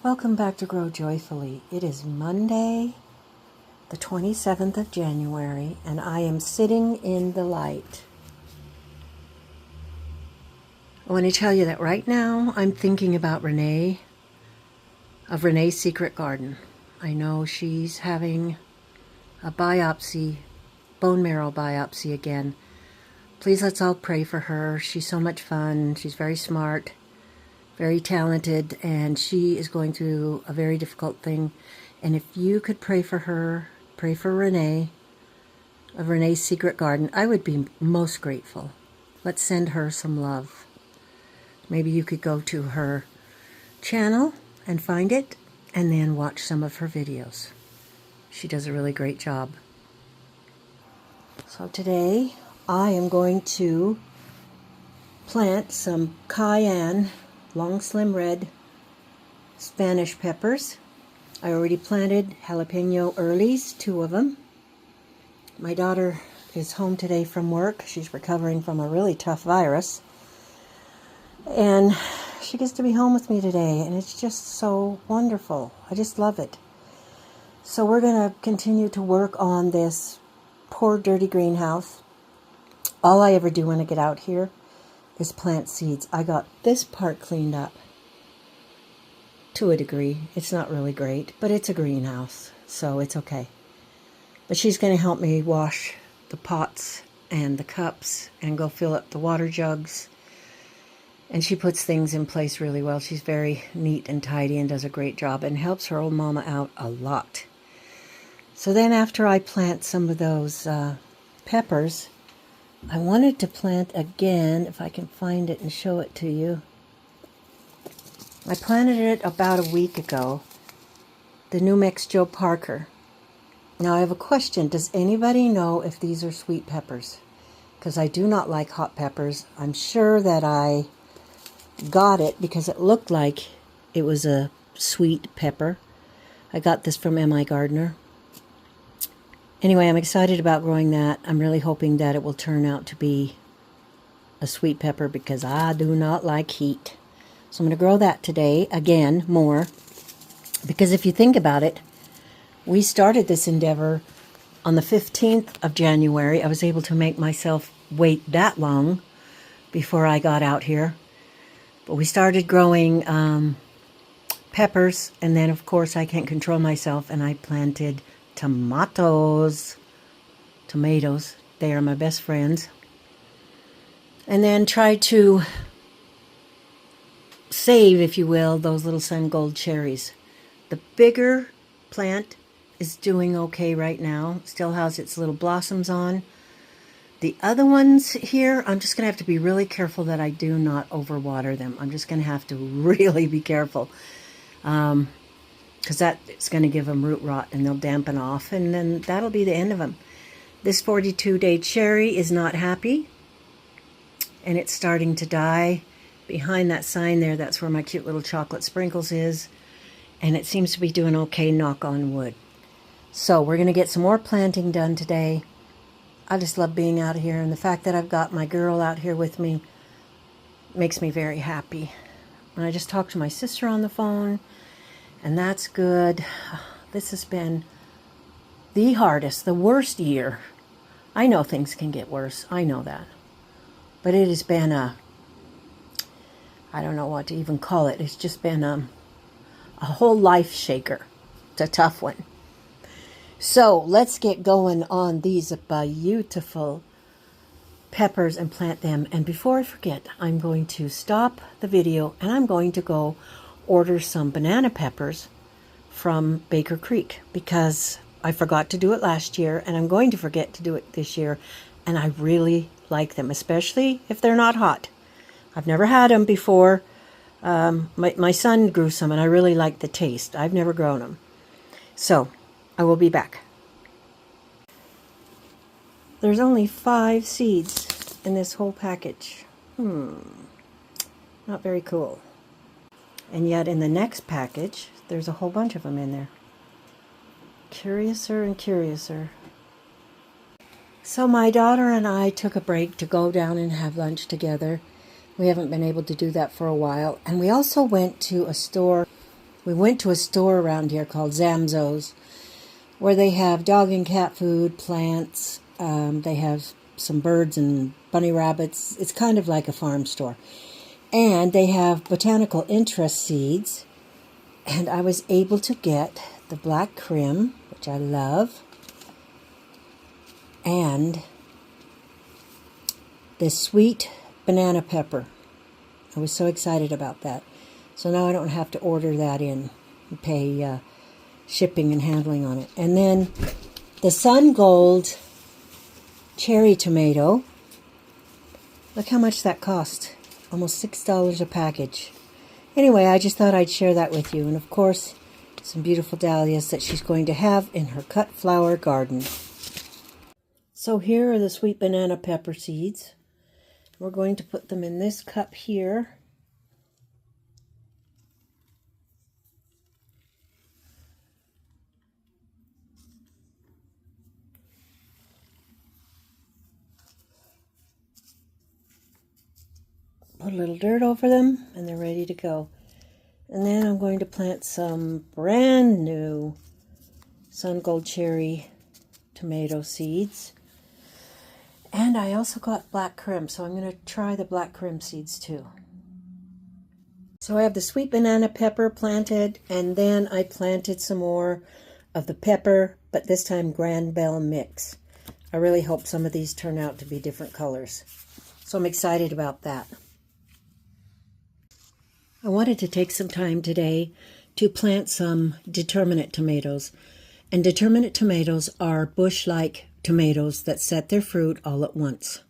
Welcome back to Grow Joyfully. It is Monday, the 27th of January, and I am sitting in the light. I want to tell you that right now I'm thinking about Renee, of Renee's Secret Garden. I know she's having a biopsy, bone marrow biopsy again. Please let's all pray for her. She's so much fun. She's very smart, very talented, and she is going through a very difficult thing. And if you could pray for her, pray for Renee of Renee's Secret Garden, I would be most grateful. Let's send her some love. Maybe you could go to her channel and find it, and then watch some of her videos. She does a really great job. So today I am going to plant some cayenne, long slim red Spanish peppers. I already planted jalapeno earlies, 2 of them. My daughter is home today from work. She's recovering from a really tough virus. And she gets to be home with me today, and it's just so wonderful. I just love it. So we're going to continue to work on this poor dirty greenhouse. All I ever do when I get out here is plant seeds. I got this part cleaned up to a degree. It's not really great, but it's a greenhouse, so it's okay. But she's going to help me wash the pots and the cups and go fill up the water jugs. And she puts things in place really well. She's very neat and tidy and does a great job and helps her old mama out a lot. So then after I plant some of those peppers, I wanted to plant again, if I can find it and show it to you. I planted it about a week ago, the New Mex Joe Parker. Now I have a question. Does anybody know if these are sweet peppers? Because I do not like hot peppers. I'm sure that I got it because it looked like it was a sweet pepper. I got this from M.I. Gardner. Anyway, I'm excited about growing that. I'm really hoping that it will turn out to be a sweet pepper because I do not like heat. So I'm going to grow that today, again, more. Because if you think about it, we started this endeavor on the 15th of January. I was able to make myself wait that long before I got out here. But we started growing peppers, and then, of course, I can't control myself, and I planted tomatoes. They are my best friends. And then try to save, if you will, those little sun gold cherries. The bigger plant is doing okay right now. Still has its little blossoms on. The other ones here, I'm just going to have to be really careful that I do not overwater them. I'm just going to have to really be careful. Because that's going to give them root rot and they'll dampen off, and then that'll be the end of them. This 42-day cherry is not happy, and it's starting to die. Behind that sign there, that's where my cute little chocolate sprinkles is, and it seems to be doing okay, knock on wood. So we're going to get some more planting done today. I just love being out here, and the fact that I've got my girl out here with me makes me very happy. And I just talked to my sister on the phone, and that's good. This has been the hardest, the worst year. I know things can get worse. I know that. But it has been I don't know what to even call it. It's just been a whole life shaker. It's a tough one. So let's get going on these beautiful peppers and plant them. And before I forget, I'm going to stop the video and I'm going to go order some banana peppers from Baker Creek because I forgot to do it last year and I'm going to forget to do it this year, and I really like them, especially if they're not hot. I've never had them before. My son grew some and I really like the taste. I've never grown them. So I will be back. There's only 5 seeds in this whole package. Not very cool. And yet in the next package, there's a whole bunch of them in there. Curiouser and curiouser. So my daughter and I took a break to go down and have lunch together. We haven't been able to do that for a while. And we also went to a store. We went to a store around here called Zamzows, where they have dog and cat food, plants. They have some birds and bunny rabbits. It's kind of like a farm store. And they have botanical interest seeds. And I was able to get the black krim, which I love, and the sweet banana pepper. I was so excited about that. So now I don't have to order that in and pay shipping and handling on it. And then the Sun Gold cherry tomato. Look how much that cost. Almost $6 a package. Anyway, I just thought I'd share that with you. And of course, some beautiful dahlias that she's going to have in her cut flower garden. So here are the sweet banana pepper seeds. We're going to put them in this cup here. Put a little dirt over them and they're ready to go. And then I'm going to plant some brand new Sun Gold cherry tomato seeds. And I also got black krim, so I'm going to try the black krim seeds too. So I have the sweet banana pepper planted, and then I planted some more of the pepper, but this time Grand Bell mix. I really hope some of these turn out to be different colors. So I'm excited about that. I wanted to take some time today to plant some determinate tomatoes. And determinate tomatoes are bush-like tomatoes that set their fruit all at once.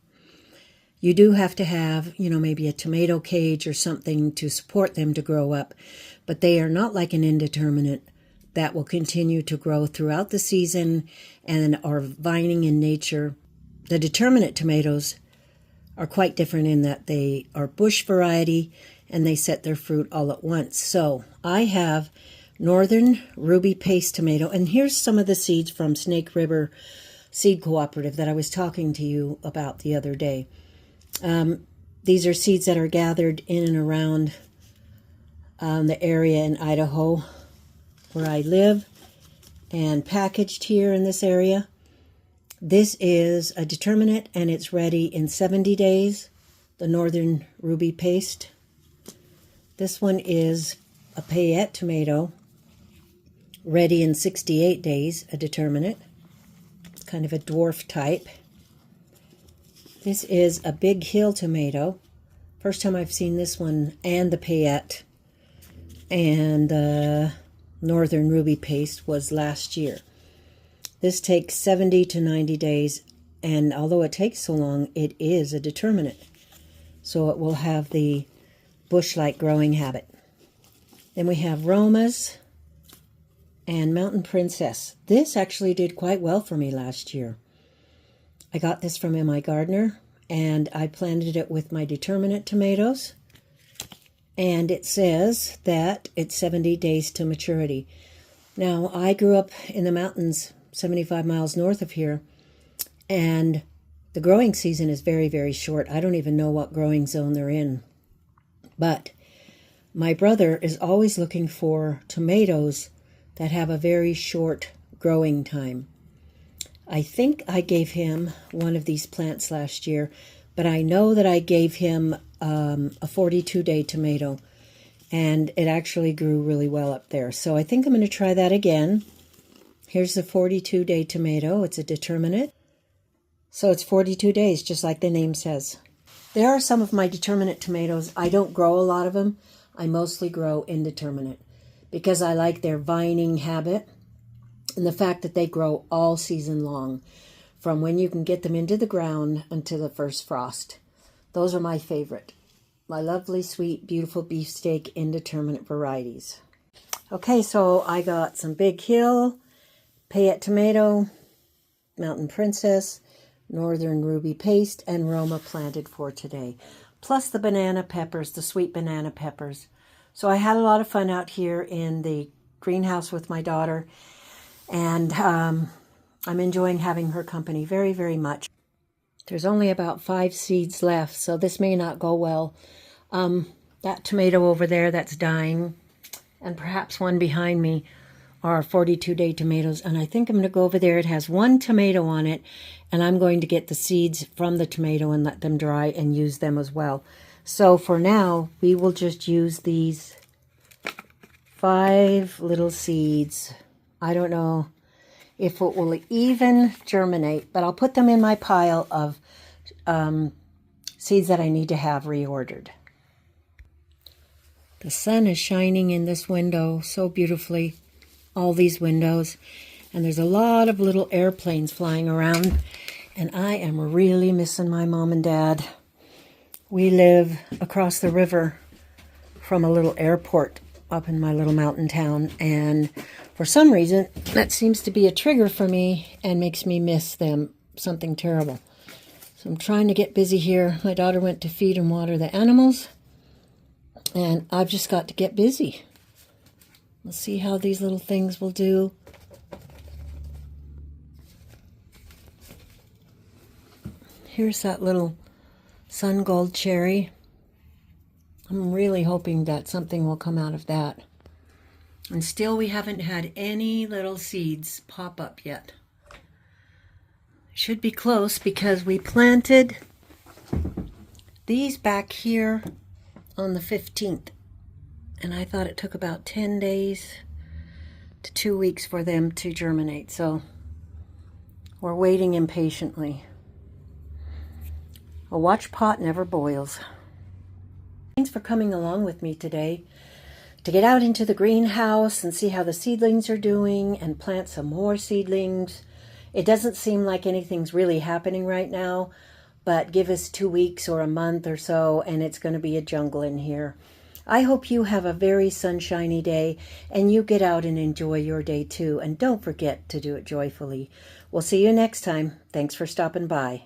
You do have to have, maybe a tomato cage or something to support them to grow up, but they are not like an indeterminate that will continue to grow throughout the season and are vining in nature. The determinate tomatoes are quite different in that they are bush variety and they set their fruit all at once. So I have Northern Ruby Paste tomato, and here's some of the seeds from Snake River Seed Cooperative that I was talking to you about the other day. These are seeds that are gathered in and around the area in Idaho where I live and packaged here in this area. This is a determinate and it's ready in 70 days, the Northern Ruby Paste. This one is a Payette tomato, ready in 68 days, a determinate. It's kind of a dwarf type. This is a Big Hill tomato. First time I've seen this one and the Payette and the Northern Ruby Paste was last year. This takes 70 to 90 days, and although it takes so long, it is a determinate. So it will have the bush-like growing habit. Then we have Romas and Mountain Princess. This actually did quite well for me last year. I got this from M.I. Gardener, and I planted it with my determinate tomatoes. And it says that it's 70 days to maturity. Now, I grew up in the mountains 75 miles north of here, and the growing season is very, very short. I don't even know what growing zone they're in. But my brother is always looking for tomatoes that have a very short growing time. I think I gave him one of these plants last year, but I know that I gave him a 42-day tomato, and it actually grew really well up there. So I think I'm going to try that again. Here's the 42-day tomato. It's a determinate. So it's 42 days, just like the name says. There are some of my determinate tomatoes. I don't grow a lot of them. I mostly grow indeterminate because I like their vining habit and the fact that they grow all season long, from when you can get them into the ground until the first frost. Those are my favorite. My lovely, sweet, beautiful beefsteak indeterminate varieties. Okay, so I got some Big Hill, Payette tomato, Mountain Princess, Northern Ruby Paste, and Roma planted for today. Plus the banana peppers, the sweet banana peppers. So I had a lot of fun out here in the greenhouse with my daughter, and I'm enjoying having her company very, very much. There's only about 5 seeds left, so this may not go well. That tomato over there that's dying, and perhaps one behind me, are 42-day tomatoes, and I think I'm going to go over there. It has 1 tomato on it, and I'm going to get the seeds from the tomato and let them dry and use them as well. So for now, we will just use these 5 little seeds. I don't know if it will even germinate, but I'll put them in my pile of seeds that I need to have reordered. The sun is shining in this window so beautifully, all these windows, and there's a lot of little airplanes flying around, and I am really missing my mom and dad. We live across the river from a little airport up in my little mountain town, and for some reason that seems to be a trigger for me and makes me miss them, something terrible. So I'm trying to get busy here. My daughter went to feed and water the animals, and I've just got to get busy. We'll see how these little things will do. Here's that little sun gold cherry. I'm really hoping that something will come out of that. And still we haven't had any little seeds pop up yet. Should be close because we planted these back here on the 15th. And I thought it took about 10 days to 2 weeks for them to germinate. So we're waiting impatiently. A watch pot never boils. Thanks for coming along with me today to get out into the greenhouse and see how the seedlings are doing and plant some more seedlings. It doesn't seem like anything's really happening right now, but give us 2 weeks or a month or so and it's going to be a jungle in here. I hope you have a very sunshiny day and you get out and enjoy your day too. And don't forget to do it joyfully. We'll see you next time. Thanks for stopping by.